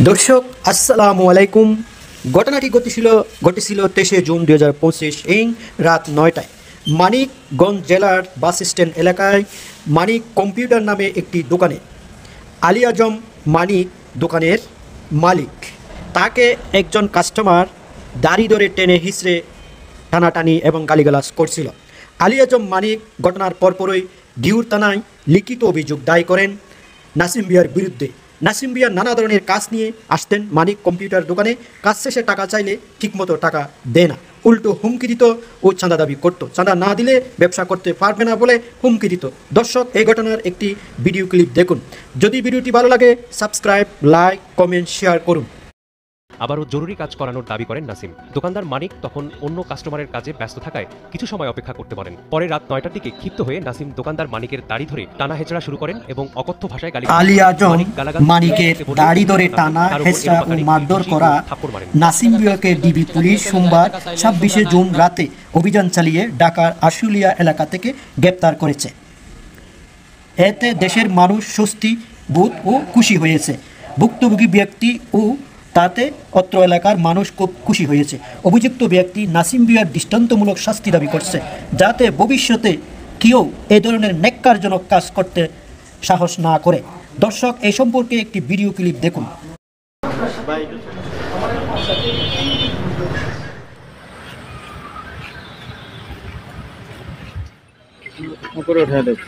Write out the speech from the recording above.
দর্শক আসসালামু আলাইকুম। ঘটনাটি ঘটেছিল 23শে জুন 2025 রাত 9টায় মানিকগঞ্জ জেলার বাস স্ট্যান্ড এলাকায় মানিক কম্পিউটার নামে একটি দোকানে আলী আজম মানিক দোকানের মালিক, তাকে একজন কাস্টমার দাড়ি ধরে টেনে হিঁচড়ে টানাটানি এবং গালিগালাজ করছিল। আলী আজম মানিক ঘটনার পরপরই ডিউর থানায় লিখিত অভিযোগ দায়ের করেন নাসিম মিয়ার বিরুদ্ধে। নাসিম মিয়া নানা ধরনের কাজ নিয়ে আসতেন মানিক কম্পিউটার দোকানে, কাজ শেষে টাকা চাইলে ঠিকমতো টাকা দেয় না, উল্টো হুমকি দিত ও চাঁদা দাবি করত। চাঁদা না দিলে ব্যবসা করতে পারবে না বলে হুমকি দিত। দর্শক, এই ঘটনার একটি ভিডিও ক্লিপ দেখুন। যদি ভিডিওটি ভালো লাগে সাবস্ক্রাইব, লাইক, কমেন্ট, শেয়ার করুন। আবারও জরুরি কাজ করানোর দাবি করেন নাসিম। দোকানদার মানিক তখন অন্য কাস্টমারের কাজে ব্যস্ত থাকায় কিছু সময় অপেক্ষা করতে বলেন। পরে রাত 9টার দিকে ক্ষিপ্ত হয়ে নাসিম দোকানদার মানিকের দাড়ি ধরে টানা হেঁচড়া শুরু করেন এবং অকথ্য ভাষায় গালি আলী আজম মানিকের দাড়ি ধরে টানা হেঁচড়া ও মারধর করা নাসিম মিয়াকে ডিবি পুলিশ সোমবার 26শে জুন রাতে অভিযান চালিয়ে ঢাকার আশুলিয়া এলাকা থেকে গ্রেপ্তার করেছে। এতে দেশের মানুষ স্বস্তি বোধ ও খুশি হয়েছে। ভুক্তভোগী ব্যক্তি ও তাতে অত্র এলাকার মানুষ খুব খুশি হয়েছে। অভিযুক্ত ব্যক্তি নাসিম মিয়ার দৃষ্টান্তমূলক শাস্তি দাবি করছে, যাতে ভবিষ্যতে কেউ এ ধরনের ন্যাক্কারজনক কাজ করতে সাহস না করে। দর্শক, এই সম্পর্কে একটি ভিডিও ক্লিপ দেখুন। উপরে উঠে দেখো।